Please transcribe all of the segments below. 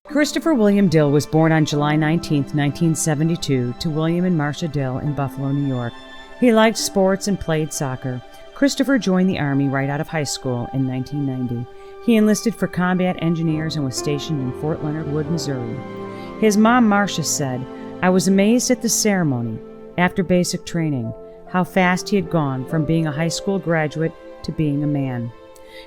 Christopher William Dill was born on July 19, 1972, to William and Marcia Dill in Buffalo, New York. He liked sports and played soccer. Christopher joined the Army right out of high school in 1990. He enlisted for combat engineers and was stationed in Fort Leonard Wood, Missouri. His mom, Marcia, said, "I was amazed at the ceremony, after basic training, how fast he had gone from being a high school graduate to being a man."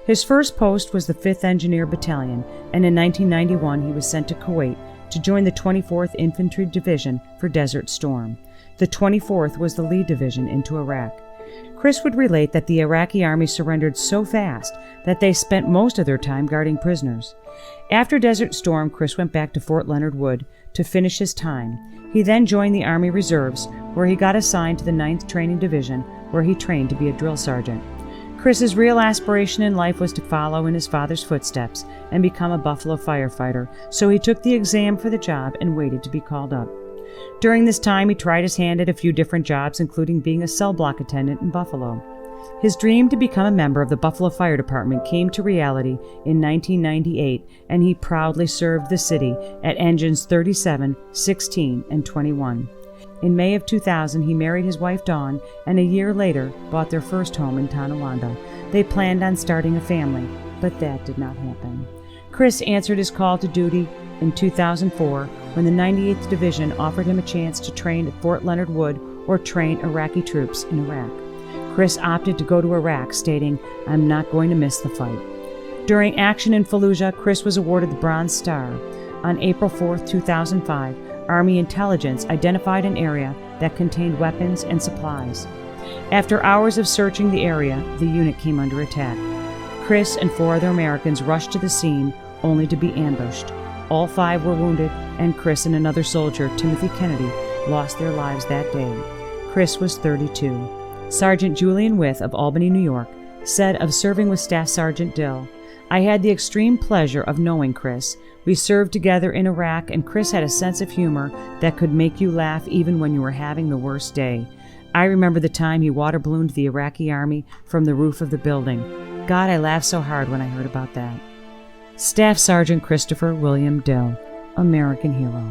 His first post was the 5th Engineer Battalion, and in 1991 he was sent to Kuwait to join the 24th Infantry Division for Desert Storm. The 24th was the lead division into Iraq. Chris would relate that the Iraqi army surrendered so fast that they spent most of their time guarding prisoners. After Desert Storm, Chris went back to Fort Leonard Wood to finish his time. He then joined the Army Reserves, where he got assigned to the 9th Training Division, where he trained to be a drill sergeant. Chris's real aspiration in life was to follow in his father's footsteps and become a Buffalo firefighter, so he took the exam for the job and waited to be called up. During this time, he tried his hand at a few different jobs, including being a cell block attendant in Buffalo. His dream to become a member of the Buffalo Fire Department came to reality in 1998, and he proudly served the city at engines 37, 16, and 21. In May of 2000, he married his wife Dawn, and a year later bought their first home in Tonawanda. They planned on starting a family, but that did not happen. Chris answered his call to duty in 2004 when the 98th Division offered him a chance to train at Fort Leonard Wood or train Iraqi troops in Iraq. Chris opted to go to Iraq, stating, "I'm not going to miss the fight." During action in Fallujah, Chris was awarded the Bronze Star. On April 4, 2005, Army intelligence identified an area that contained weapons and supplies. After hours of searching the area, the unit came under attack. Chris and 4 other Americans rushed to the scene, only to be ambushed. All 5 were wounded, and Chris and another soldier, Timothy Kennedy, lost their lives that day. Chris was 32. Sergeant Julian Wyth of Albany, New York, said of serving with Staff Sergeant Dill, "I had the extreme pleasure of knowing Chris. We served together in Iraq, and Chris had a sense of humor that could make you laugh even when you were having the worst day. I remember the time he water ballooned the Iraqi army from the roof of the building. God, I laughed so hard when I heard about that." Staff Sergeant Christopher William Dill, American hero.